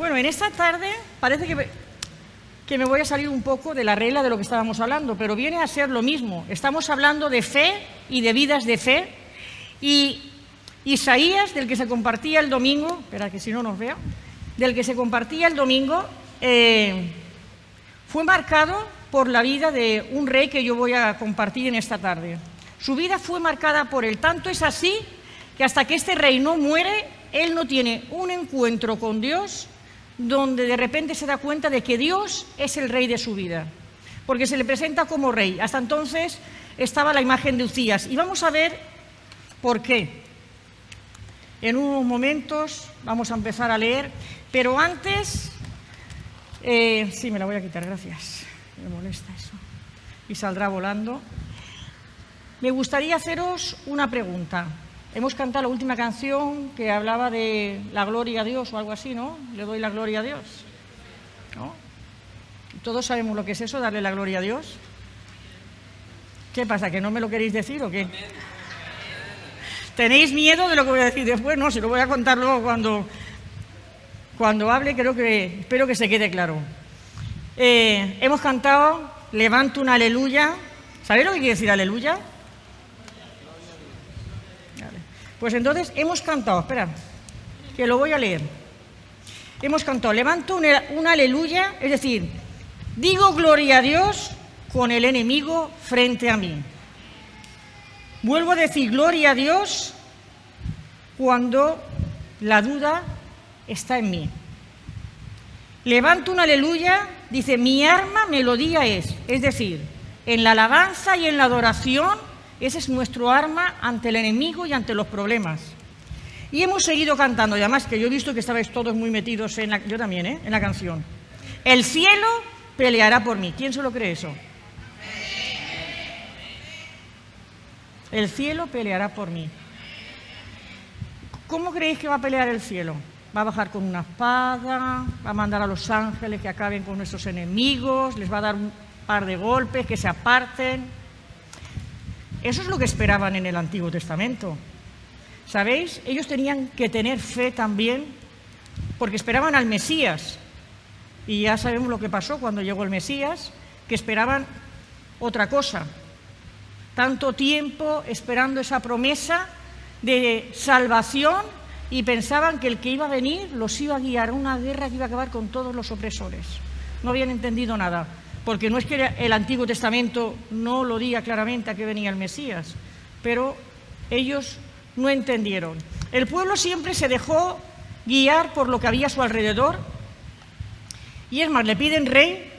Bueno, en esta tarde parece que me voy a salir un poco de la regla de lo que estábamos hablando, pero viene a ser lo mismo. Estamos hablando de fe y de vidas de fe. Y Isaías, del que se compartía el domingo, espera que si no nos vea, del que se compartía el domingo, fue marcado por la vida de un rey que yo voy a compartir en esta tarde. Su vida fue marcada por él. Tanto es así que hasta que este rey no muere, él no tiene un encuentro con Dios donde de repente se da cuenta de que Dios es el rey de su vida, porque se le presenta como rey. Hasta entonces estaba la imagen de Uzías. Y vamos a ver por qué. En unos momentos vamos a empezar a leer, pero antes... sí, me la voy a quitar, gracias. Me molesta eso. Y saldrá volando. Me gustaría haceros una pregunta. Hemos cantado la última canción que hablaba de la gloria a Dios o algo así, ¿no? Le doy la gloria a Dios, ¿no? Todos sabemos lo que es eso, darle la gloria a Dios. ¿Qué pasa, que no me lo queréis decir o qué? ¿Tenéis miedo de lo que voy a decir después? No, si lo voy a contar luego cuando hable, espero que se quede claro. Hemos cantado Levanto un aleluya. ¿Sabéis lo que quiere decir aleluya? Pues entonces hemos cantado, espera, que lo voy a leer. Hemos cantado, levanto un aleluya, es decir, digo gloria a Dios con el enemigo frente a mí. Vuelvo a decir gloria a Dios cuando la duda está en mí. Levanto un aleluya, dice, mi arma melodía es decir, en la alabanza y en la adoración. Ese es nuestro arma ante el enemigo y ante los problemas. Y hemos seguido cantando, y además que yo he visto que estabais todos muy metidos yo también, en la canción. El cielo peleará por mí. ¿Quién se lo cree eso? El cielo peleará por mí. ¿Cómo creéis que va a pelear el cielo? Va a bajar con una espada, va a mandar a los ángeles que acaben con nuestros enemigos, les va a dar un par de golpes, que se aparten. Eso es lo que esperaban en el Antiguo Testamento. ¿Sabéis? Ellos tenían que tener fe también, porque esperaban al Mesías. Y ya sabemos lo que pasó cuando llegó el Mesías, que esperaban otra cosa. Tanto tiempo esperando esa promesa de salvación y pensaban que el que iba a venir los iba a guiar a una guerra que iba a acabar con todos los opresores. No habían entendido nada. Porque no es que el Antiguo Testamento no lo diga claramente a qué venía el Mesías, pero ellos no entendieron. El pueblo siempre se dejó guiar por lo que había a su alrededor, y es más, le piden rey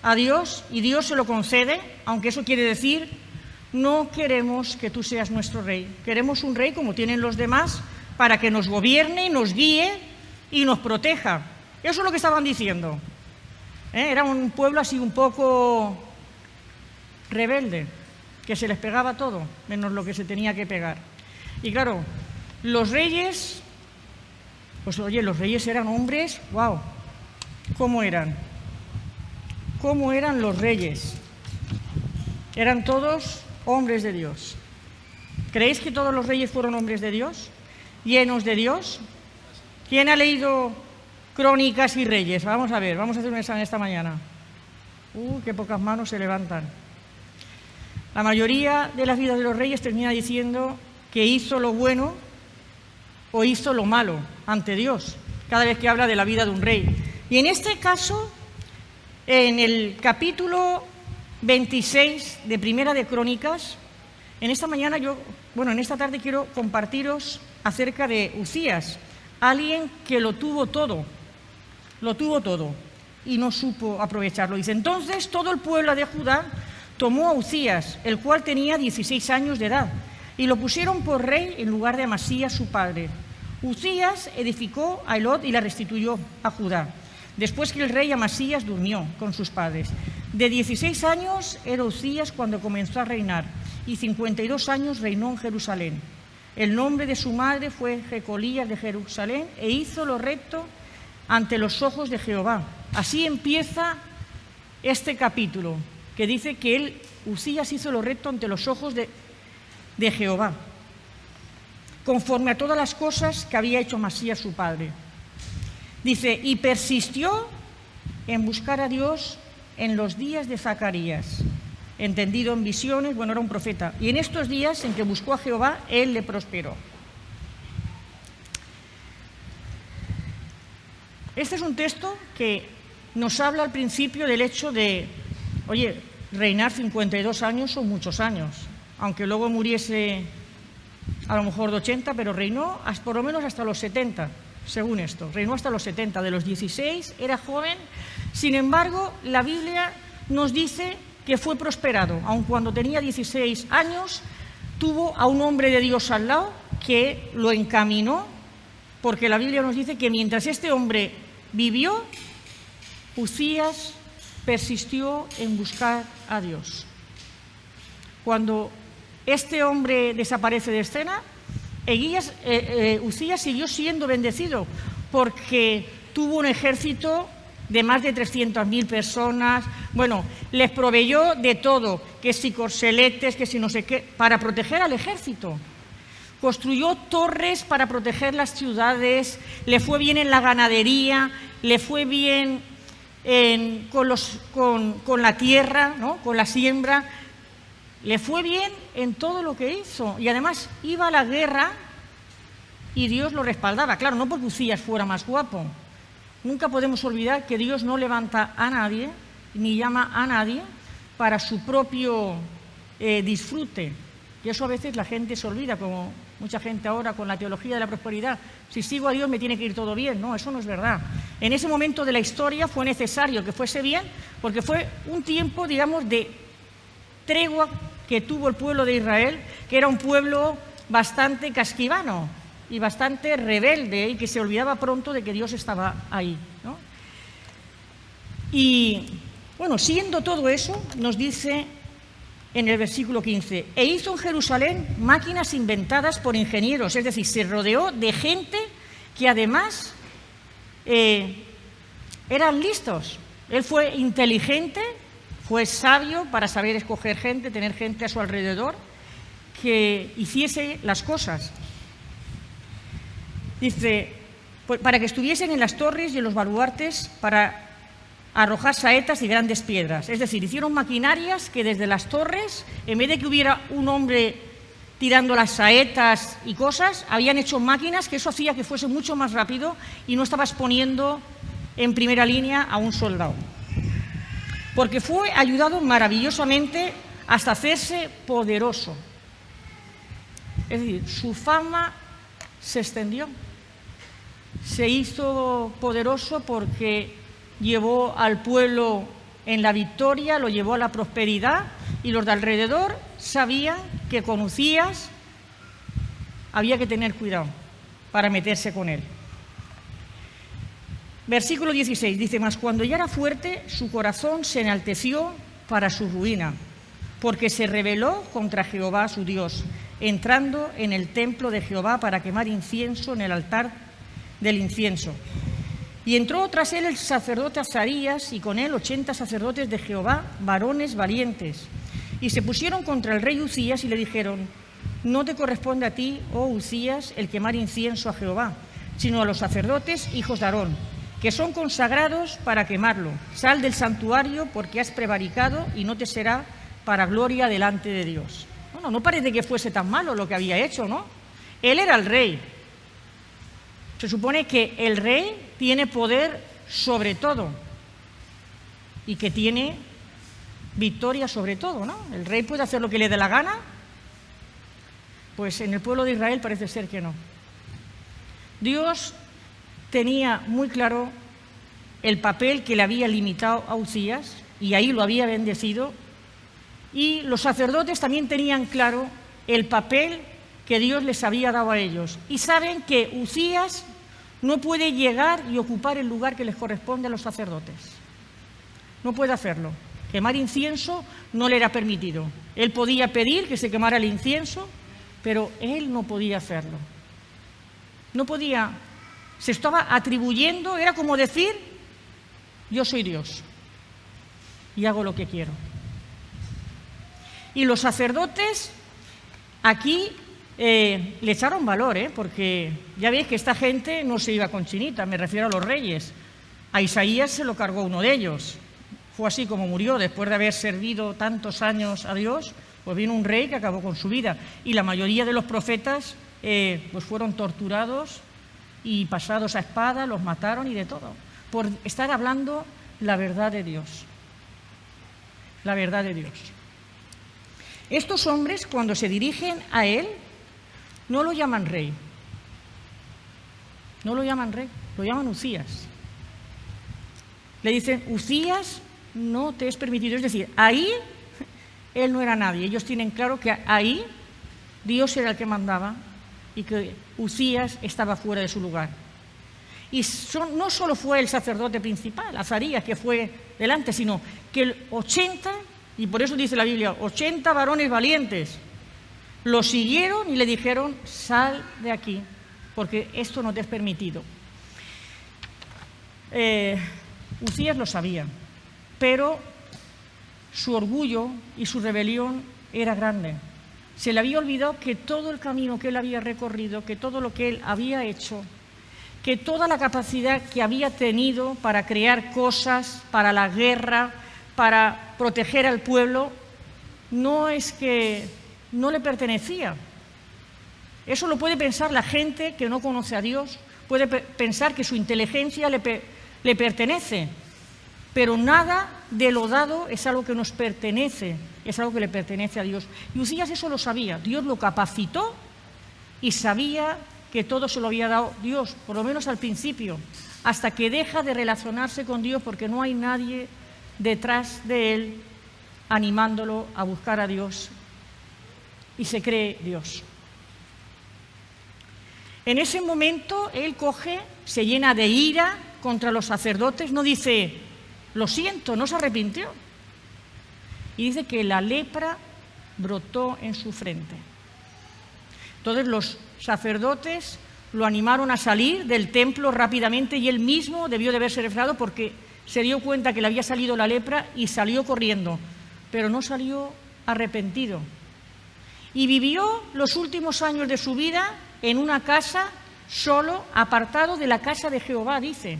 a Dios y Dios se lo concede, aunque eso quiere decir, no queremos que tú seas nuestro rey, queremos un rey como tienen los demás para que nos gobierne, nos guíe y nos proteja. Eso es lo que estaban diciendo. Era un pueblo así un poco rebelde, que se les pegaba todo, menos lo que se tenía que pegar. Y claro, los reyes, pues oye, los reyes eran hombres, wow, ¿cómo eran? ¿Cómo eran los reyes? Eran todos hombres de Dios. ¿Creéis que todos los reyes fueron hombres de Dios? ¿Llenos de Dios? ¿Quién ha leído Crónicas y Reyes? Vamos a ver, vamos a hacer un examen esta mañana. Qué pocas manos se levantan. La mayoría de las vidas de los reyes termina diciendo que hizo lo bueno o hizo lo malo ante Dios, cada vez que habla de la vida de un rey. Y en este caso, en el capítulo 26 de Primera de Crónicas, en esta tarde quiero compartiros acerca de Uzías, alguien que lo tuvo todo y no supo aprovecharlo. Dice, entonces todo el pueblo de Judá tomó a Uzías, el cual tenía 16 años de edad, y lo pusieron por rey en lugar de Amasías su padre. Uzías edificó a Elot y la restituyó a Judá, después que el rey Amasías durmió con sus padres. De 16 años era Uzías cuando comenzó a reinar, y 52 años reinó en Jerusalén. El nombre de su madre fue Jecolías de Jerusalén, e hizo lo recto ante los ojos de Jehová. Así empieza este capítulo, que dice que Uzías hizo lo recto ante los ojos de Jehová, conforme a todas las cosas que había hecho Amasías su padre. Dice, y persistió en buscar a Dios en los días de Zacarías, entendido en visiones, bueno, era un profeta. Y en estos días en que buscó a Jehová, él le prosperó. Este es un texto que nos habla al principio del hecho de, oye, reinar 52 años son muchos años, aunque luego muriese a lo mejor de 80, pero reinó por lo menos hasta los 70, según esto, reinó hasta los 70, de los 16, era joven. Sin embargo, la Biblia nos dice que fue prosperado, aun cuando tenía 16 años, tuvo a un hombre de Dios al lado que lo encaminó, porque la Biblia nos dice que mientras este hombre vivió, Uzías persistió en buscar a Dios. Cuando este hombre desaparece de escena, Uzías siguió siendo bendecido porque tuvo un ejército de más de 300.000 personas. Bueno, les proveyó de todo, que si corseletes, que si no sé qué, para proteger al ejército. Construyó torres para proteger las ciudades, le fue bien en la ganadería, le fue bien con la tierra, ¿no?, con la siembra, le fue bien en todo lo que hizo. Y además iba a la guerra y Dios lo respaldaba. Claro, no porque Uzías fuera más guapo. Nunca podemos olvidar que Dios no levanta a nadie, ni llama a nadie para su propio disfrute. Y eso a veces la gente se olvida, como mucha gente ahora con la teología de la prosperidad. Si sigo a Dios me tiene que ir todo bien. No, eso no es verdad. En ese momento de la historia fue necesario que fuese bien, porque fue un tiempo, digamos, de tregua que tuvo el pueblo de Israel, que era un pueblo bastante casquivano y bastante rebelde y que se olvidaba pronto de que Dios estaba ahí, ¿no? Y, bueno, siendo todo eso, nos dice en el versículo 15, e hizo en Jerusalén máquinas inventadas por ingenieros, es decir, se rodeó de gente que además eran listos. Él fue inteligente, fue sabio para saber escoger gente, tener gente a su alrededor que hiciese las cosas. Dice, para que estuviesen en las torres y en los baluartes para arrojar saetas y grandes piedras. Es decir, hicieron maquinarias que desde las torres, en vez de que hubiera un hombre tirando las saetas y cosas, habían hecho máquinas que eso hacía que fuese mucho más rápido y no estabas poniendo en primera línea a un soldado. Porque fue ayudado maravillosamente hasta hacerse poderoso. Es decir, su fama se extendió. Se hizo poderoso porque llevó al pueblo en la victoria, lo llevó a la prosperidad, y los de alrededor sabían que con Uzías había que tener cuidado para meterse con él. Versículo 16 dice, mas cuando ya era fuerte, su corazón se enalteció para su ruina, porque se rebeló contra Jehová su Dios, entrando en el templo de Jehová para quemar incienso en el altar del incienso. Y entró tras él el sacerdote Azarías, y con él 80 sacerdotes de Jehová, varones valientes. Y se pusieron contra el rey Uzías y le dijeron, no te corresponde a ti, oh Uzías, el quemar incienso a Jehová, sino a los sacerdotes, hijos de Aarón, que son consagrados para quemarlo. Sal del santuario porque has prevaricado y no te será para gloria delante de Dios. Bueno, no parece que fuese tan malo lo que había hecho, ¿no? Él era el rey. Se supone que el rey tiene poder sobre todo y que tiene victoria sobre todo, ¿no? El rey puede hacer lo que le dé la gana. Pues en el pueblo de Israel parece ser que no. Dios tenía muy claro el papel que le había limitado a Uzías y ahí lo había bendecido, y los sacerdotes también tenían claro el papel que Dios les había dado a ellos, y saben que Uzías no puede llegar y ocupar el lugar que les corresponde a los sacerdotes. No puede hacerlo. Quemar incienso no le era permitido. Él podía pedir que se quemara el incienso, pero él no podía hacerlo. No podía. Se estaba atribuyendo, era como decir, yo soy Dios y hago lo que quiero. Y los sacerdotes aquí le echaron valor, porque ya veis que esta gente no se iba con chinita, me refiero a los reyes. A Isaías se lo cargó uno de ellos. Fue así como murió, después de haber servido tantos años a Dios, pues vino un rey que acabó con su vida. Y la mayoría de los profetas pues fueron torturados y pasados a espada, los mataron y de todo, por estar hablando la verdad de Dios. La verdad de Dios. Estos hombres, cuando se dirigen a él, no lo llaman rey. No lo llaman rey, lo llaman Uzías. Le dicen, Uzías, no te es permitido. Es decir, ahí él no era nadie. Ellos tienen claro que ahí Dios era el que mandaba y que Uzías estaba fuera de su lugar. Y no solo fue el sacerdote principal, Azarías, que fue delante, sino que el 80, y por eso dice la Biblia, 80 varones valientes, lo siguieron y le dijeron, sal de aquí, porque esto no te es permitido. Uzías lo sabía, pero su orgullo y su rebelión era grande. Se le había olvidado que todo el camino que él había recorrido, que todo lo que él había hecho, que toda la capacidad que había tenido para crear cosas, para la guerra, para proteger al pueblo, no es que no le pertenecía. Eso lo puede pensar la gente que no conoce a Dios, puede pensar que su inteligencia le pertenece, pero nada de lo dado es algo que nos pertenece, es algo que le pertenece a Dios. Y Uzías eso lo sabía, Dios lo capacitó y sabía que todo se lo había dado Dios, por lo menos al principio, hasta que deja de relacionarse con Dios porque no hay nadie detrás de él animándolo a buscar a Dios y se cree Dios. En ese momento él coge, se llena de ira contra los sacerdotes, no dice, lo siento, no se arrepintió. Y dice que la lepra brotó en su frente. Entonces los sacerdotes lo animaron a salir del templo rápidamente y él mismo debió de haberse reflejado porque se dio cuenta que le había salido la lepra y salió corriendo, pero no salió arrepentido. Y vivió los últimos años de su vida en una casa solo, apartado de la casa de Jehová, dice.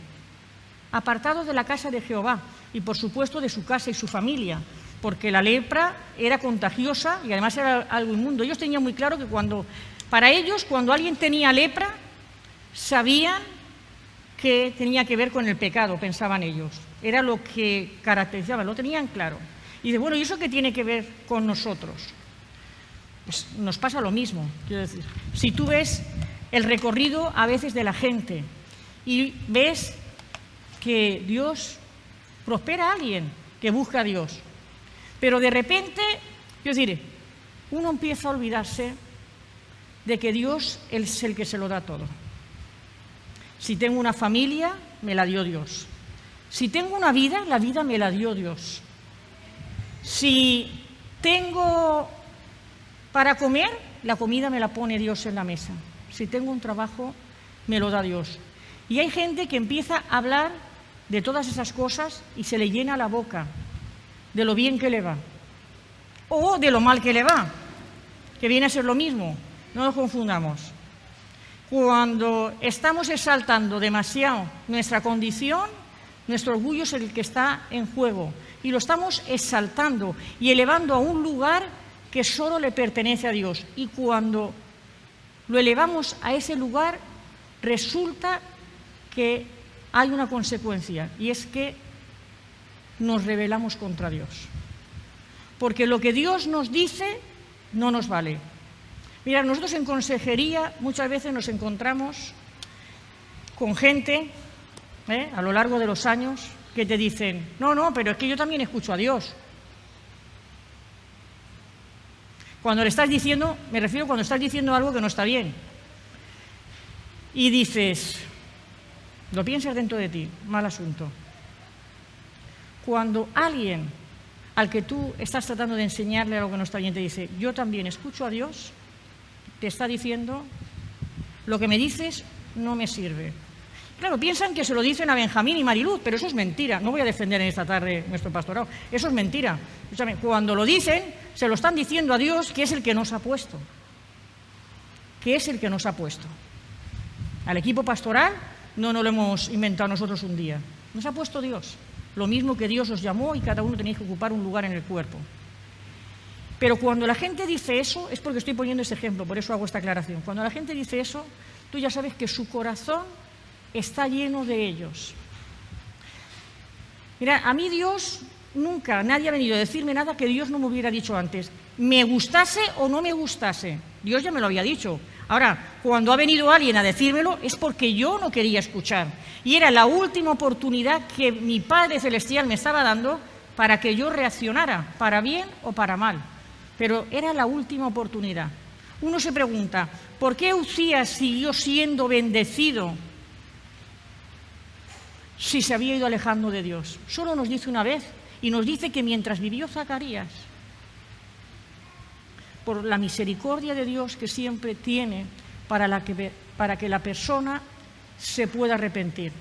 Apartado de la casa de Jehová y por supuesto de su casa y su familia, porque la lepra era contagiosa y además era algo inmundo. Ellos tenían muy claro que para ellos, cuando alguien tenía lepra, sabían que tenía que ver con el pecado, pensaban ellos. Era lo que caracterizaba, lo tenían claro. Y dice, bueno, ¿y eso qué tiene que ver con nosotros? Pues nos pasa lo mismo, quiero decir. Si tú ves el recorrido a veces de la gente y ves que Dios prospera a alguien que busca a Dios, pero de repente, quiero decir, uno empieza a olvidarse de que Dios es el que se lo da todo. Si tengo una familia, me la dio Dios. Si tengo una vida, la vida me la dio Dios. Si tengo para comer, la comida me la pone Dios en la mesa. Si tengo un trabajo, me lo da Dios. Y hay gente que empieza a hablar de todas esas cosas y se le llena la boca de lo bien que le va o de lo mal que le va, que viene a ser lo mismo. No nos confundamos. Cuando estamos exaltando demasiado nuestra condición, nuestro orgullo es el que está en juego y lo estamos exaltando y elevando a un lugar que solo le pertenece a Dios. Y cuando lo elevamos a ese lugar, resulta que hay una consecuencia y es que nos rebelamos contra Dios. Porque lo que Dios nos dice no nos vale. Mira, nosotros en consejería muchas veces nos encontramos con gente a lo largo de los años que te dicen, no, pero es que yo también escucho a Dios. Cuando le estás diciendo, me refiero cuando estás diciendo algo que no está bien. Y dices, lo piensas dentro de ti, mal asunto. Cuando alguien al que tú estás tratando de enseñarle algo que no está bien te dice, yo también escucho a Dios, te está diciendo, lo que me dices no me sirve. Claro, piensan que se lo dicen a Benjamín y Mariluz, pero eso es mentira. No voy a defender en esta tarde nuestro pastorado. Eso es mentira. Cuando lo dicen, se lo están diciendo a Dios, que es el que nos ha puesto. que es el que nos ha puesto. Al equipo pastoral no nos lo hemos inventado nosotros un día, nos ha puesto Dios. Lo mismo que Dios os llamó y cada uno tenéis que ocupar un lugar en el cuerpo. Pero cuando la gente dice eso, es porque estoy poniendo ese ejemplo, por eso hago esta aclaración. Cuando la gente dice eso, tú ya sabes que su corazón está lleno de ellos. Mira, a mí Dios nunca, nadie ha venido a decirme nada que Dios no me hubiera dicho antes. Me gustase o no me gustase, Dios ya me lo había dicho. Ahora, cuando ha venido alguien a decírmelo es porque yo no quería escuchar. Y era la última oportunidad que mi Padre Celestial me estaba dando para que yo reaccionara, para bien o para mal. Pero era la última oportunidad. Uno se pregunta, ¿por qué Uzías siguió siendo bendecido si se había ido alejando de Dios? Solo nos dice una vez, y nos dice que mientras vivió Zacarías, por la misericordia de Dios que siempre tiene para que la persona se pueda arrepentir.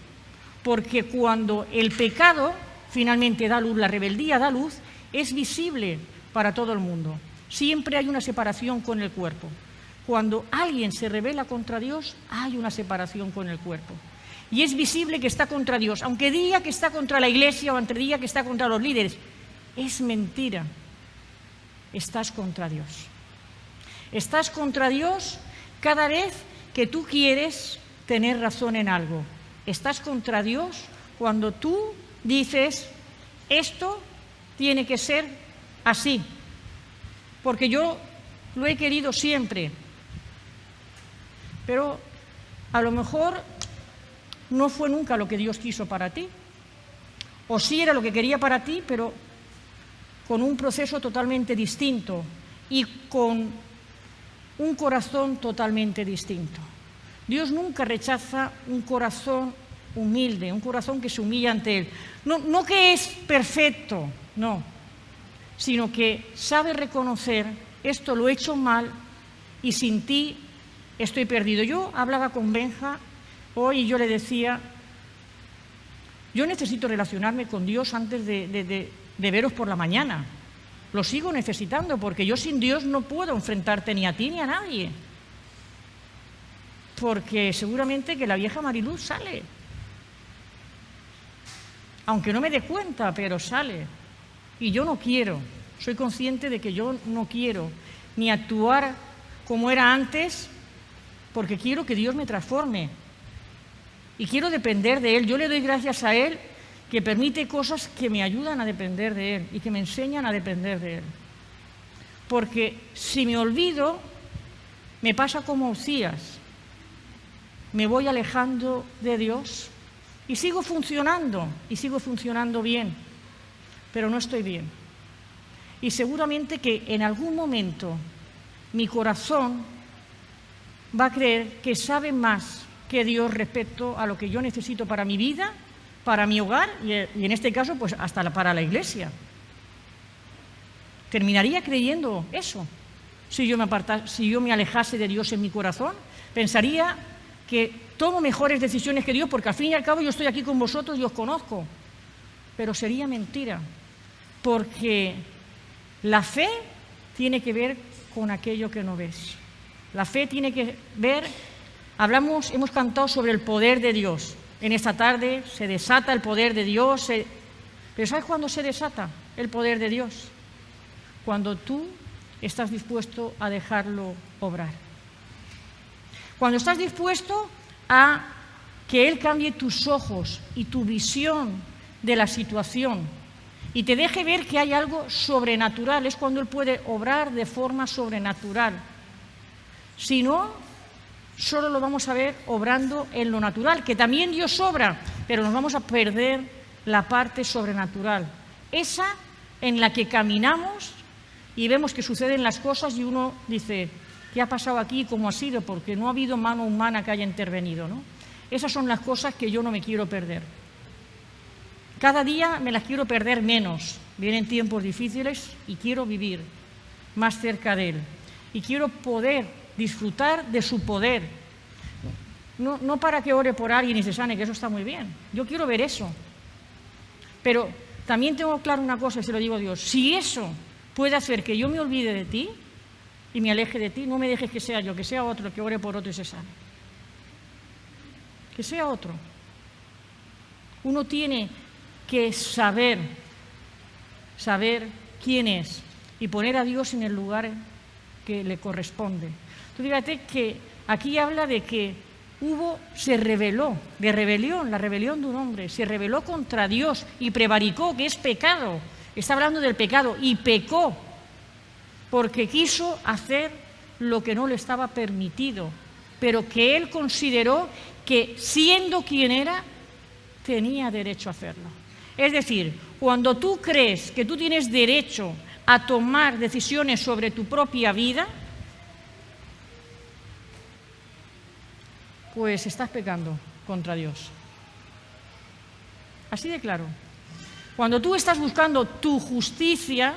Porque cuando el pecado finalmente da luz, la rebeldía da luz, es visible para todo el mundo. Siempre hay una separación con el cuerpo. Cuando alguien se rebela contra Dios, hay una separación con el cuerpo. Y es visible que está contra Dios, aunque diga que está contra la Iglesia o aunque diga que está contra los líderes. Es mentira. Estás contra Dios. Estás contra Dios cada vez que tú quieres tener razón en algo. Estás contra Dios cuando tú dices, esto tiene que ser así, porque yo lo he querido siempre. Pero a lo mejor no fue nunca lo que Dios quiso para ti. O sí era lo que quería para ti, pero con un proceso totalmente distinto y con un corazón totalmente distinto. Dios nunca rechaza un corazón humilde, un corazón que se humilla ante Él. No que es perfecto, no, sino que sabe reconocer, esto lo he hecho mal y sin ti estoy perdido. Yo hablaba con Benja hoy y yo le decía, yo necesito relacionarme con Dios antes de veros por la mañana. Lo sigo necesitando porque yo sin Dios no puedo enfrentarte ni a ti ni a nadie. Porque seguramente que la vieja Mariluz sale. Aunque no me dé cuenta, pero sale. Y yo no quiero, soy consciente de que yo no quiero ni actuar como era antes, porque quiero que Dios me transforme. Y quiero depender de Él. Yo le doy gracias a Él que permite cosas que me ayudan a depender de Él y que me enseñan a depender de Él. Porque si me olvido, me pasa como Uzías. Me voy alejando de Dios y sigo funcionando bien, pero no estoy bien. Y seguramente que en algún momento mi corazón va a creer que sabe más que Dios respecto a lo que yo necesito para mi vida, para mi hogar y en este caso pues hasta para la Iglesia. Terminaría creyendo eso. Si yo me alejase de Dios en mi corazón, pensaría que tomo mejores decisiones que Dios, porque al fin y al cabo yo estoy aquí con vosotros y os conozco. Pero sería mentira, porque la fe tiene que ver con aquello que no ves. La fe tiene que ver, hemos cantado sobre el poder de Dios. En esta tarde se desata el poder de Dios. Pero ¿sabes cuándo se desata el poder de Dios? Cuando tú estás dispuesto a dejarlo obrar. Cuando estás dispuesto a que Él cambie tus ojos y tu visión de la situación y te deje ver que hay algo sobrenatural, es cuando Él puede obrar de forma sobrenatural. Si no, solo lo vamos a ver obrando en lo natural, que también Dios obra, pero nos vamos a perder la parte sobrenatural, esa en la que caminamos y vemos que suceden las cosas y uno dice, ¿qué ha pasado aquí? ¿Cómo ha sido? Porque no ha habido mano humana que haya intervenido, ¿no? Esas son las cosas que yo no me quiero perder. Cada día me las quiero perder menos. Vienen tiempos difíciles y quiero vivir más cerca de Él. Y quiero poder disfrutar de su poder. No para que ore por alguien y se sane, que eso está muy bien. Yo quiero ver eso. Pero también tengo claro una cosa, y se lo digo a Dios. Si eso puede hacer que yo me olvide de ti y me aleje de ti, no me dejes que sea yo, que sea otro, que ore por otro y se sane. Que sea otro. Uno tiene que saber quién es y poner a Dios en el lugar que le corresponde. Tú fíjate que aquí habla de que se rebeló, de rebelión, la rebelión de un hombre, se rebeló contra Dios y prevaricó, que es pecado. Está hablando del pecado y pecó porque quiso hacer lo que no le estaba permitido, pero que él consideró que siendo quien era, tenía derecho a hacerlo. Es decir, cuando tú crees que tú tienes derecho a tomar decisiones sobre tu propia vida, pues estás pecando contra Dios. Así de claro. Cuando tú estás buscando tu justicia,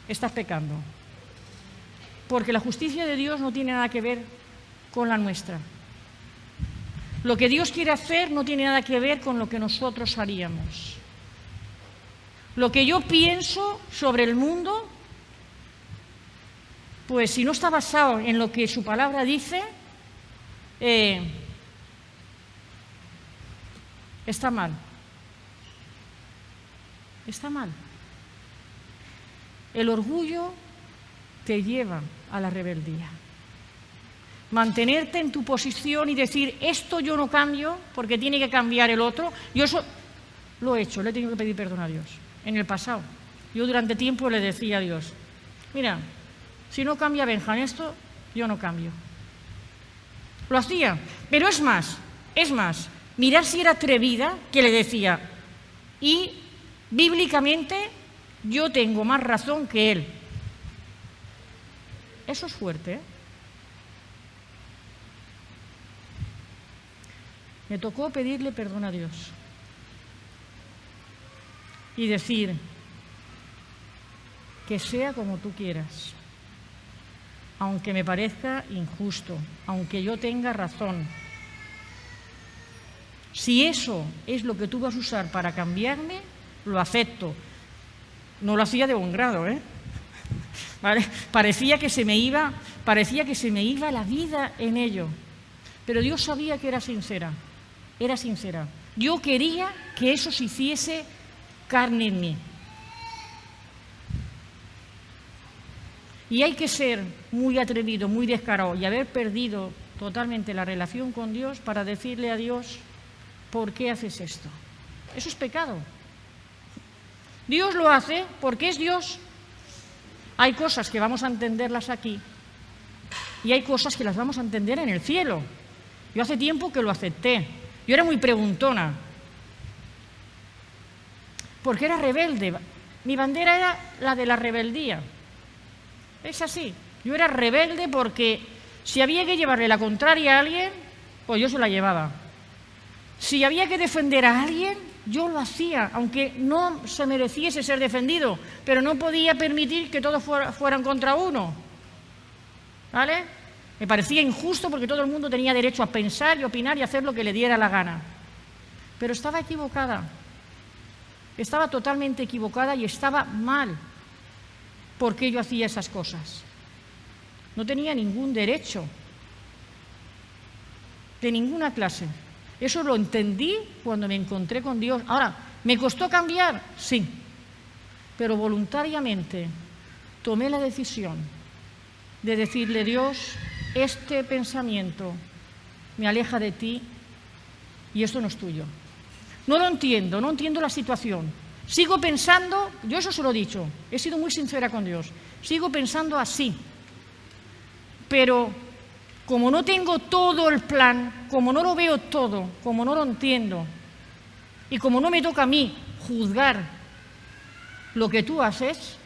estás pecando. Porque la justicia de Dios no tiene nada que ver con la nuestra. Lo que Dios quiere hacer no tiene nada que ver con lo que nosotros haríamos. Lo que yo pienso sobre el mundo, pues si no está basado en lo que su palabra dice, está mal. Está mal. El orgullo te lleva a la rebeldía. Mantenerte en tu posición y decir, esto yo no cambio porque tiene que cambiar el otro. Yo eso lo he hecho, le he tenido que pedir perdón a Dios en el pasado. Yo durante tiempo le decía a Dios, mira, si no cambia Benjamín esto, yo no cambio. Lo hacía, pero es más, mirar si era atrevida, que le decía, y bíblicamente yo tengo más razón que él. Eso es fuerte, ¿eh? Me tocó pedirle perdón a Dios y decir que sea como tú quieras, aunque me parezca injusto, aunque yo tenga razón. Si eso es lo que tú vas a usar para cambiarme, lo acepto. No lo hacía de buen grado, ¿eh? ¿Vale? Parecía que se me iba la vida en ello. Pero Dios sabía que era sincera. Era sincera. Yo quería que eso se hiciese carne en mí. Y hay que ser muy atrevido, muy descarado y haber perdido totalmente la relación con Dios para decirle a Dios, ¿por qué haces esto? Eso es pecado. Dios lo hace porque es Dios. Hay cosas que vamos a entenderlas aquí y hay cosas que las vamos a entender en el cielo. Yo hace tiempo que lo acepté. Yo era muy preguntona porque era rebelde. Mi bandera era la de la rebeldía. Es así. Yo era rebelde porque si había que llevarle la contraria a alguien, pues yo se la llevaba. Si había que defender a alguien, yo lo hacía, aunque no se mereciese ser defendido, pero no podía permitir que todos fueran contra uno. ¿Vale? Me parecía injusto porque todo el mundo tenía derecho a pensar y opinar y hacer lo que le diera la gana. Pero estaba equivocada. Estaba totalmente equivocada y estaba mal porque yo hacía esas cosas. No tenía ningún derecho de ninguna clase. Eso lo entendí cuando me encontré con Dios. Ahora, ¿me costó cambiar? Sí. Pero voluntariamente tomé la decisión de decirle, Dios, este pensamiento me aleja de ti y esto no es tuyo. No lo entiendo, no entiendo la situación. Sigo pensando, yo eso se lo he dicho, he sido muy sincera con Dios, sigo pensando así. Pero como no tengo todo el plan, como no lo veo todo, como no lo entiendo, y como no me toca a mí juzgar lo que tú haces,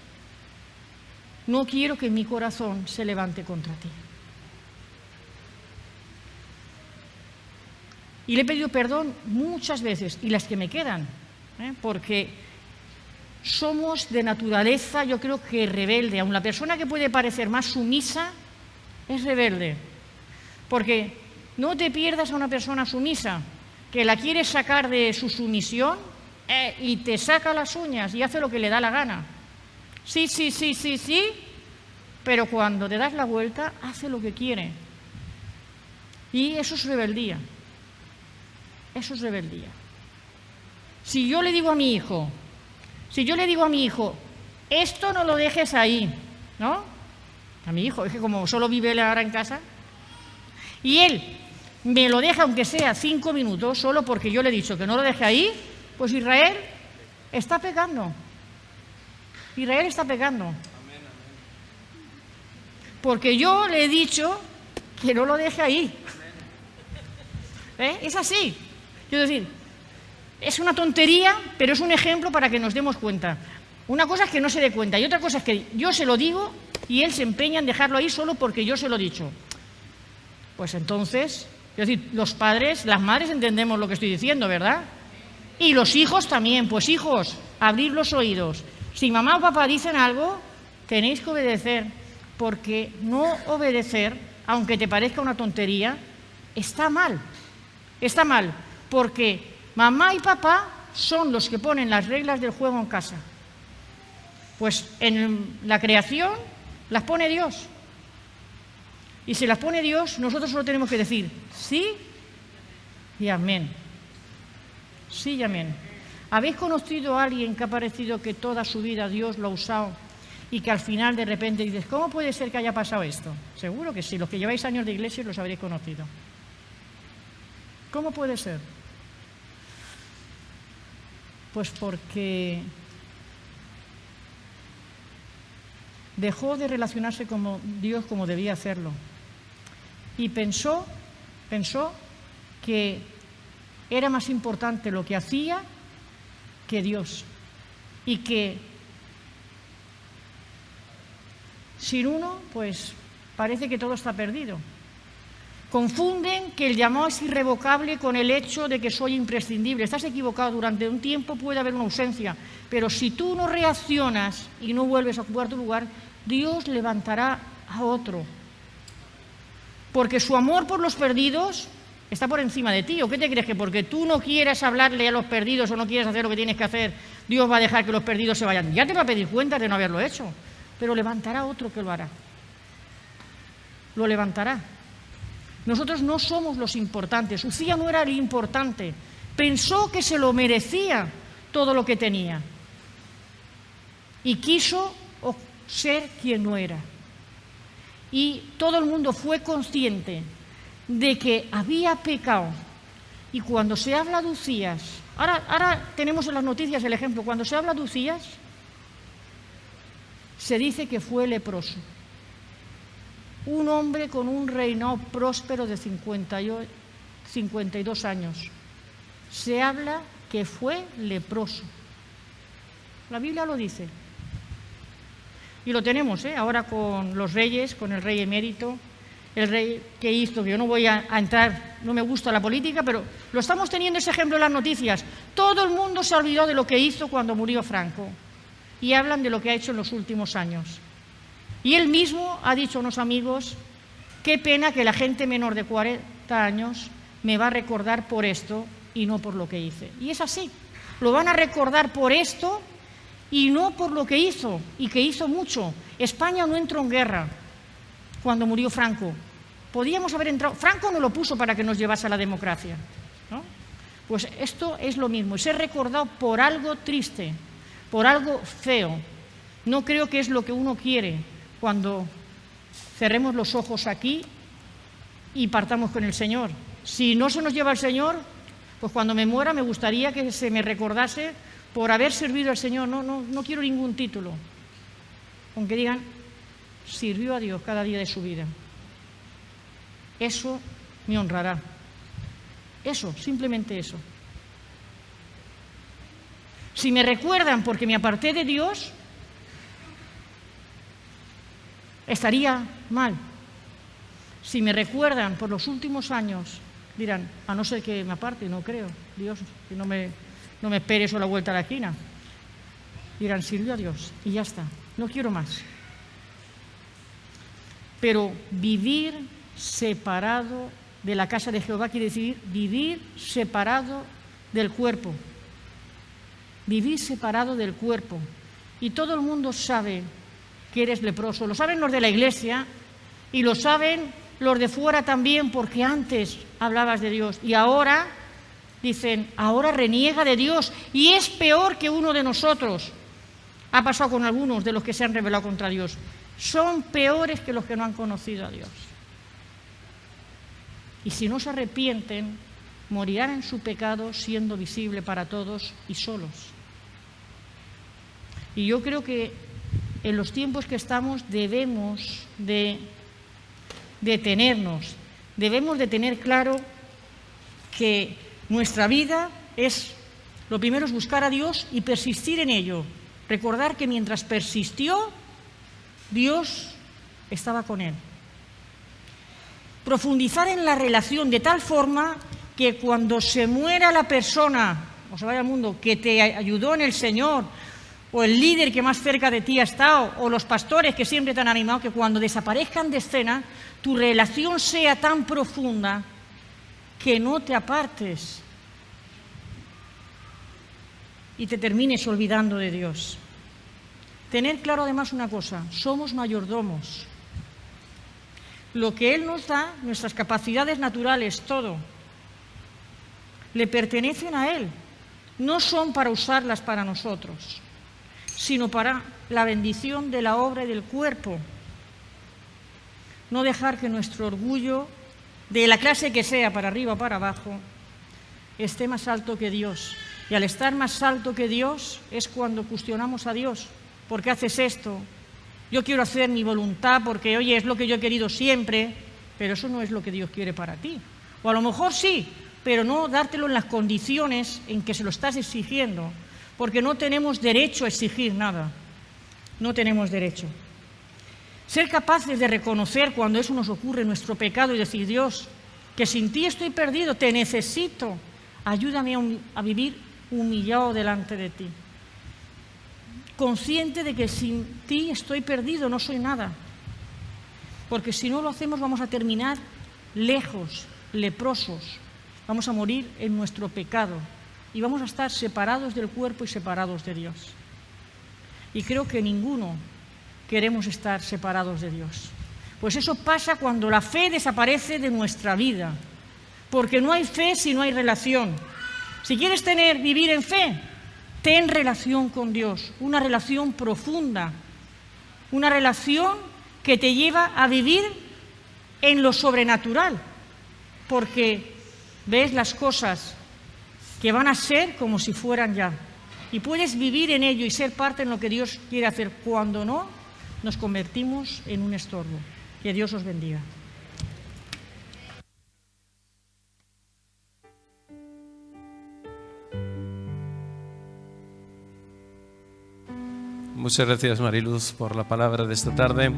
no quiero que mi corazón se levante contra ti. Y le he pedido perdón muchas veces, y las que me quedan, porque somos de naturaleza, yo creo que rebelde. Aun la persona que puede parecer más sumisa es rebelde. Porque no te pierdas a una persona sumisa que la quieres sacar de su sumisión y te saca las uñas y hace lo que le da la gana. Sí, pero cuando te das la vuelta, hace lo que quiere. Y eso es rebeldía. Eso es rebeldía. Si yo le digo a mi hijo, esto no lo dejes ahí, ¿no? A mi hijo, es que como solo vive él ahora en casa, y él me lo deja aunque sea 5 minutos, solo porque yo le he dicho que no lo deje ahí, pues Israel está pecando. Israel está pecando. Porque yo le he dicho que no lo deje ahí. Es así. Quiero decir, es una tontería, pero es un ejemplo para que nos demos cuenta. Una cosa es que no se dé cuenta y otra cosa es que yo se lo digo y él se empeña en dejarlo ahí solo porque yo se lo he dicho. Pues entonces, es decir, los padres, las madres entendemos lo que estoy diciendo, ¿verdad? Y los hijos también. Pues hijos, abrid los oídos. Si mamá o papá dicen algo, tenéis que obedecer, porque no obedecer, aunque te parezca una tontería, está mal. Está mal, porque mamá y papá son los que ponen las reglas del juego en casa. Pues en la creación las pone Dios. Y si las pone Dios, nosotros solo tenemos que decir sí y amén. Sí y amén. ¿Habéis conocido a alguien que ha parecido que toda su vida Dios lo ha usado y que al final de repente dices, ¿cómo puede ser que haya pasado esto? Seguro que sí, los que lleváis años de iglesia los habréis conocido. ¿Cómo puede ser? Pues porque dejó de relacionarse con Dios como debía hacerlo y pensó que era más importante lo que hacía que Dios y que sin uno, pues parece que todo está perdido. Confunden que el llamado es irrevocable con el hecho de que soy imprescindible. Estás equivocado, durante un tiempo puede haber una ausencia, pero si tú no reaccionas y no vuelves a ocupar tu lugar, Dios levantará a otro. Porque su amor por los perdidos está por encima de ti. ¿O qué te crees? Que porque tú no quieres hablarle a los perdidos o no quieres hacer lo que tienes que hacer, Dios va a dejar que los perdidos se vayan. Ya te va a pedir cuentas de no haberlo hecho, pero levantará otro que lo hará. Lo levantará. Nosotros no somos los importantes. Ucía no era el importante. Pensó que se lo merecía todo lo que tenía. Y quiso ser quien no era. Y todo el mundo fue consciente de que había pecado. Y cuando se habla de Ucías, ahora tenemos en las noticias el ejemplo, cuando se habla de Ucías, se dice que fue leproso. Un hombre con un reinado próspero de 52 años. Se habla que fue leproso. La Biblia lo dice. Y lo tenemos, ahora con los reyes, con el rey emérito, el rey que hizo, que yo no voy a entrar, no me gusta la política, pero lo estamos teniendo ese ejemplo en las noticias. Todo el mundo se olvidó de lo que hizo cuando murió Franco y hablan de lo que ha hecho en los últimos años. Y él mismo ha dicho a unos amigos, qué pena que la gente menor de 40 años me va a recordar por esto y no por lo que hice. Y es así, lo van a recordar por esto y no por lo que hizo, y que hizo mucho. España no entró en guerra cuando murió Franco. Podíamos haber entrado, Franco no lo puso para que nos llevase a la democracia, ¿no? Pues esto es lo mismo, ser recordado por algo triste, por algo feo. No creo que es lo que uno quiere cuando cerremos los ojos aquí y partamos con el Señor. Si no se nos lleva el Señor, pues cuando me muera me gustaría que se me recordase por haber servido al Señor. No quiero ningún título, aunque digan, sirvió a Dios cada día de su vida. Eso me honrará. Eso, simplemente eso. Si me recuerdan porque me aparté de Dios, estaría mal. Si me recuerdan por los últimos años, dirán, a no ser que me aparte, no creo, Dios, que no me espere eso a la vuelta de la esquina. Dirán, sirvió a Dios y ya está, no quiero más. Pero vivir separado de la casa de Jehová quiere decir vivir separado del cuerpo. Vivir separado del cuerpo. Y todo el mundo sabe que eres leproso. Lo saben los de la iglesia y lo saben los de fuera también, porque antes hablabas de Dios y ahora dicen, ahora reniega de Dios y es peor que uno de nosotros. Ha pasado con algunos de los que se han rebelado contra Dios. Son peores que los que no han conocido a Dios. Y si no se arrepienten, morirán en su pecado, siendo visible para todos y solos. Y yo creo que en los tiempos que estamos debemos de detenernos, debemos de tener claro que nuestra vida es, lo primero es buscar a Dios y persistir en ello. Recordar que mientras persistió, Dios estaba con él. Profundizar en la relación de tal forma que cuando se muera la persona o se vaya al mundo que te ayudó en el Señor, o el líder que más cerca de ti ha estado, o los pastores que siempre te han animado, que cuando desaparezcan de escena, tu relación sea tan profunda que no te apartes y te termines olvidando de Dios. Tener claro además una cosa, somos mayordomos. Lo que Él nos da, nuestras capacidades naturales, todo, le pertenecen a Él. No son para usarlas para nosotros, sino para la bendición de la obra y del cuerpo. No dejar que nuestro orgullo, de la clase que sea, para arriba o para abajo, esté más alto que Dios. Y al estar más alto que Dios es cuando cuestionamos a Dios. ¿Por qué haces esto? Yo quiero hacer mi voluntad porque, oye, es lo que yo he querido siempre, pero eso no es lo que Dios quiere para ti. O a lo mejor sí, pero no dártelo en las condiciones en que se lo estás exigiendo, porque no tenemos derecho a exigir nada. No tenemos derecho. Ser capaces de reconocer cuando eso nos ocurre, nuestro pecado, y decir, Dios, que sin ti estoy perdido, te necesito, ayúdame a vivir humillado delante de ti. Consciente de que sin ti estoy perdido, no soy nada. Porque si no lo hacemos vamos a terminar lejos, leprosos. Vamos a morir en nuestro pecado y vamos a estar separados del cuerpo y separados de Dios. Y creo que ninguno queremos estar separados de Dios. Pues eso pasa cuando la fe desaparece de nuestra vida, porque no hay fe si no hay relación. Si quieres vivir en fe, ten relación con Dios, una relación profunda, una relación que te lleva a vivir en lo sobrenatural, porque ves las cosas que van a ser como si fueran ya, y puedes vivir en ello y ser parte en lo que Dios quiere hacer. Cuando no, nos convertimos en un estorbo. Que Dios os bendiga. Muchas gracias, Mariluz, por la palabra de esta tarde.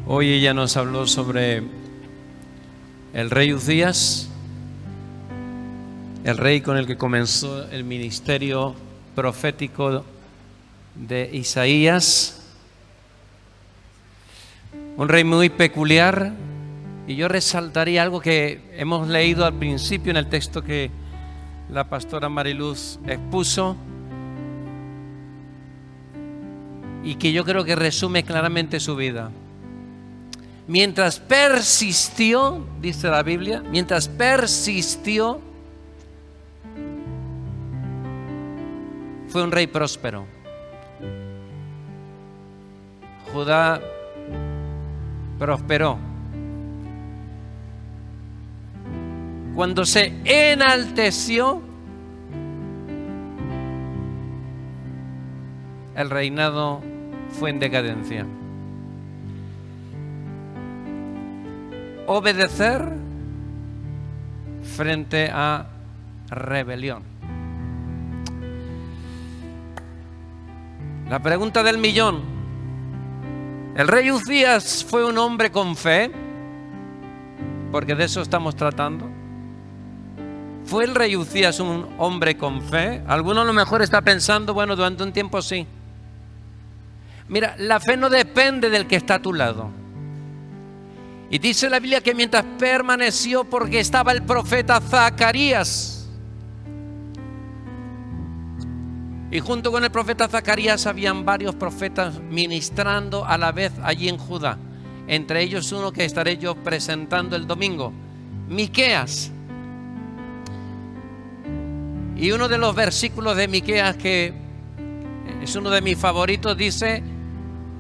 Hoy ella nos habló sobre el rey Uzías, el rey con el que comenzó el ministerio profético de Isaías. Un rey muy peculiar, y yo resaltaría algo que hemos leído al principio en el texto que la pastora Mariluz expuso y que yo creo que resume claramente su vida. Mientras persistió, dice la Biblia, mientras persistió, fue un rey próspero. Judá prosperó. Cuando se enalteció, el reinado fue en decadencia. Obedecer frente a rebelión. La pregunta del millón: ¿el rey Uzías fue un hombre con fe? Porque de eso estamos tratando. ¿Fue el rey Uzías un hombre con fe? Alguno a lo mejor está pensando, bueno, durante un tiempo sí. Mira, la fe no depende del que está a tu lado. Y dice la Biblia que mientras permaneció, porque estaba el profeta Zacarías. Y junto con el profeta Zacarías habían varios profetas ministrando a la vez allí en Judá. Entre ellos uno que estaré yo presentando el domingo, Miqueas. Y uno de los versículos de Miqueas, que es uno de mis favoritos, dice: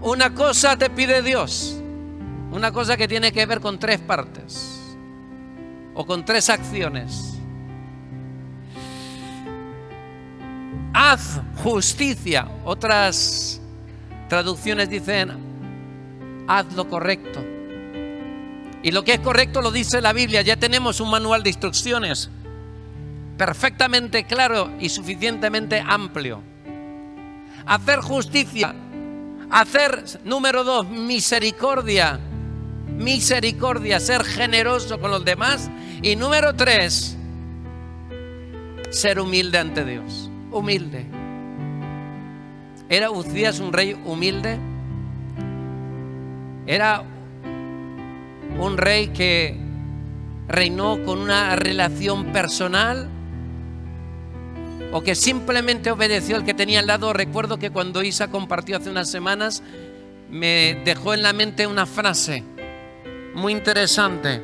una cosa te pide Dios, una cosa que tiene que ver con 3 partes o con 3 acciones. Haz justicia. Otras traducciones dicen: haz lo correcto. Y lo que es correcto lo dice la Biblia. Ya tenemos un manual de instrucciones perfectamente claro y suficientemente amplio. Hacer justicia. Hacer, número 2, misericordia. Misericordia, ser generoso con los demás. Y número 3, ser humilde ante Dios. Humilde. ¿Era Uzías un rey humilde? ¿Era un rey que reinó con una relación personal? ¿O que simplemente obedeció al que tenía al lado? Recuerdo que cuando Isa compartió hace unas semanas, me dejó en la mente una frase muy interesante.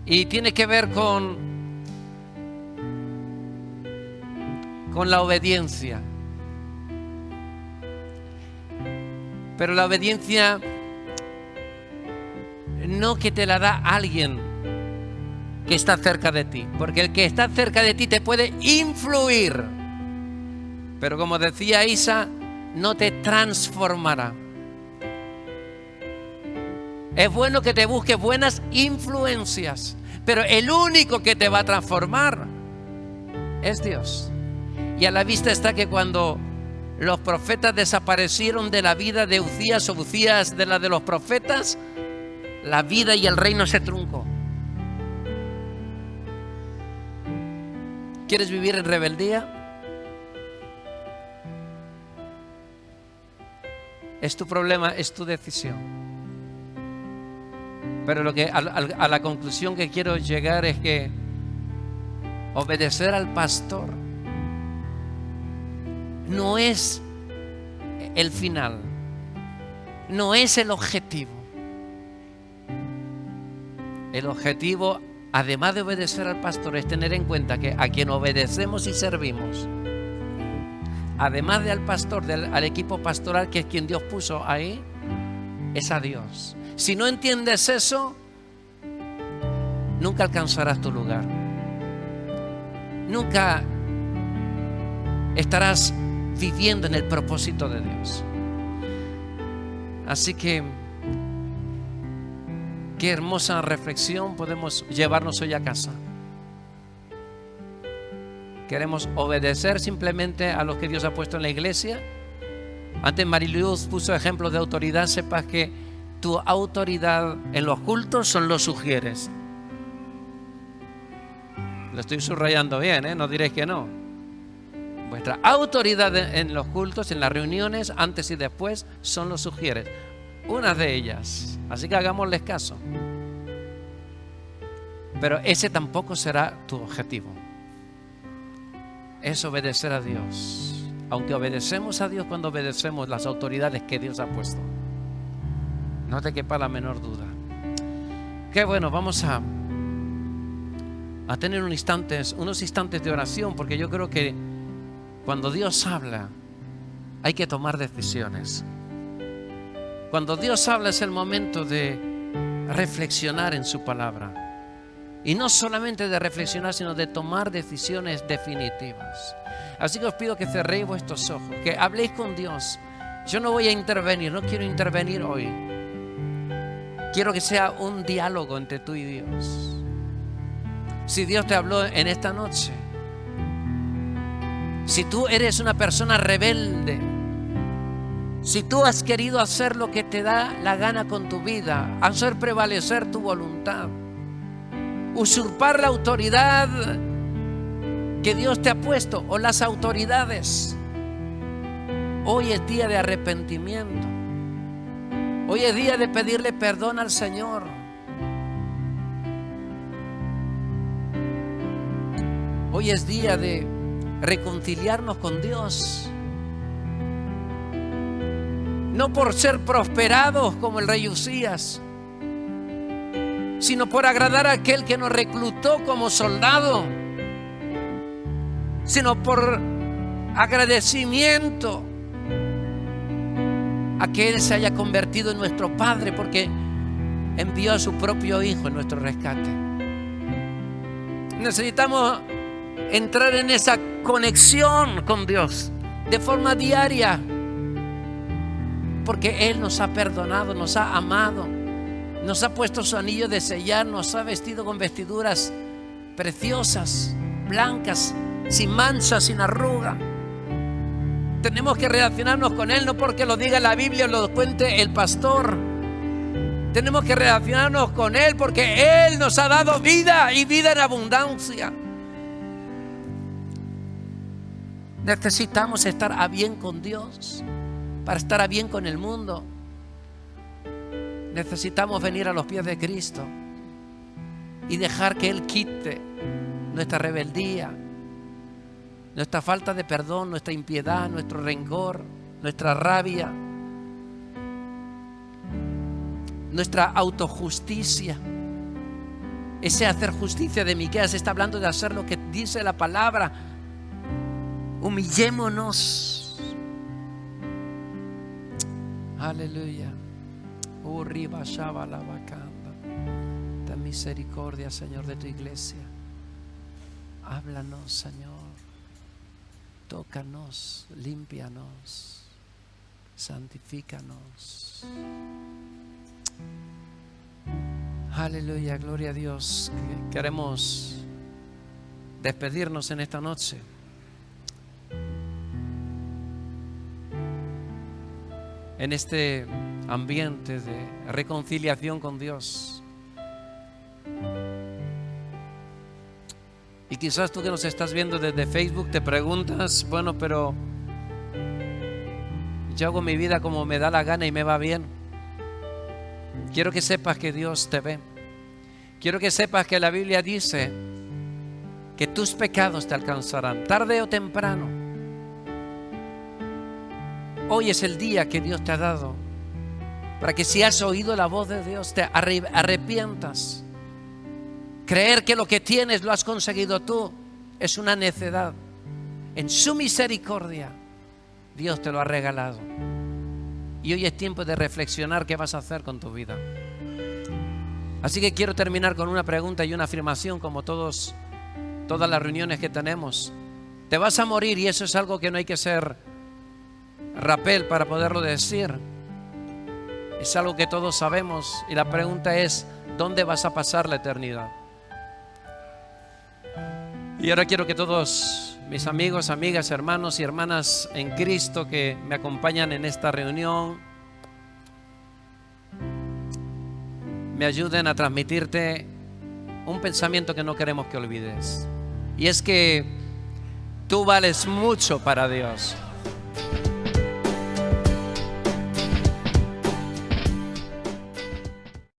Y tiene que ver con la obediencia. Pero la obediencia no que te la da alguien que está cerca de ti, porque el que está cerca de ti te puede influir, pero como decía Isa, no te transformará. Es bueno que te busques buenas influencias, pero el único que te va a transformar es Dios. Y a la vista está que cuando los profetas desaparecieron de la vida de Uzías, o Uzías de la de los profetas, la vida y el reino se truncó. ¿Quieres vivir en rebeldía? Es tu problema, es tu decisión. Pero a la conclusión que quiero llegar es que obedecer al pastor no es el final, no es el objetivo. El objetivo, además de obedecer al pastor, es tener en cuenta que a quien obedecemos y servimos, además de al pastor, al equipo pastoral, que es quien Dios puso ahí, es a Dios. Si no entiendes eso, nunca alcanzarás tu lugar. Nunca estarás viviendo en el propósito de Dios. Así que qué hermosa reflexión podemos llevarnos hoy a casa. Queremos obedecer simplemente a lo que Dios ha puesto en la iglesia. Antes Mariluz puso ejemplos de autoridad. Sepas que tu autoridad en los cultos son los sugieres. Lo estoy subrayando bien, no diréis que no. Vuestra autoridad en los cultos, en las reuniones, antes y después, son los sugieres. Una de ellas. Así que hagámosles caso. Pero ese tampoco será tu objetivo. Es obedecer a Dios. Aunque obedecemos a Dios cuando obedecemos las autoridades que Dios ha puesto. No te quepa la menor duda. Qué bueno, vamos a tener unos instantes de oración, porque yo creo que cuando Dios habla, hay que tomar decisiones. Cuando Dios habla es el momento de reflexionar en su palabra. Y no solamente de reflexionar, sino de tomar decisiones definitivas. Así que os pido que cerréis vuestros ojos, que habléis con Dios. Yo no voy a intervenir, no quiero intervenir hoy. Quiero que sea un diálogo entre tú y Dios. Si Dios te habló en esta noche, si tú eres una persona rebelde, si tú has querido hacer lo que te da la gana con tu vida, hacer prevalecer tu voluntad, usurpar la autoridad que Dios te ha puesto o las autoridades, hoy es día de arrepentimiento. Hoy es día de pedirle perdón al Señor. Hoy es día de reconciliarnos con Dios. No por ser prosperados como el rey Uzías, sino por agradar a aquel que nos reclutó como soldado, sino por agradecimiento a que Él se haya convertido en nuestro Padre, porque envió a su propio Hijo en nuestro rescate. Necesitamos entrar en esa conexión con Dios de forma diaria, porque Él nos ha perdonado, nos ha amado, nos ha puesto su anillo de sellar, nos ha vestido con vestiduras preciosas, blancas, sin mancha, sin arruga. Tenemos que relacionarnos con Él, no porque lo diga la Biblia o lo cuente el pastor. Tenemos que relacionarnos con Él porque Él nos ha dado vida y vida en abundancia. Necesitamos estar a bien con Dios para estar a bien con el mundo. Necesitamos venir a los pies de Cristo y dejar que Él quite nuestra rebeldía, nuestra falta de perdón, nuestra impiedad, nuestro rencor, nuestra rabia, nuestra autojusticia. Ese hacer justicia de Miqueas está hablando de hacer lo que dice la palabra. Humillémonos. Aleluya. Ten misericordia, Señor, de tu iglesia. Háblanos, Señor. Tócanos, límpianos, santifícanos. Aleluya, gloria a Dios. Queremos despedirnos en esta noche. En este ambiente de reconciliación con Dios. Y quizás tú que nos estás viendo desde Facebook te preguntas, bueno, pero yo hago mi vida como me da la gana y me va bien. Quiero que sepas que Dios te ve. Quiero que sepas que la Biblia dice que tus pecados te alcanzarán, tarde o temprano. Hoy es el día que Dios te ha dado para que, si has oído la voz de Dios, te arrepientas. Creer que lo que tienes lo has conseguido tú es una necedad. En su misericordia Dios te lo ha regalado. Y hoy es tiempo de reflexionar qué vas a hacer con tu vida. Así que quiero terminar con una pregunta y una afirmación, como todas las reuniones que tenemos. Te vas a morir, y eso es algo que no hay que ser rapel para poderlo decir. Es algo que todos sabemos, y la pregunta es: ¿dónde vas a pasar la eternidad? Y ahora quiero que todos mis amigos, amigas, hermanos y hermanas en Cristo que me acompañan en esta reunión me ayuden a transmitirte un pensamiento que no queremos que olvides. Y es que tú vales mucho para Dios.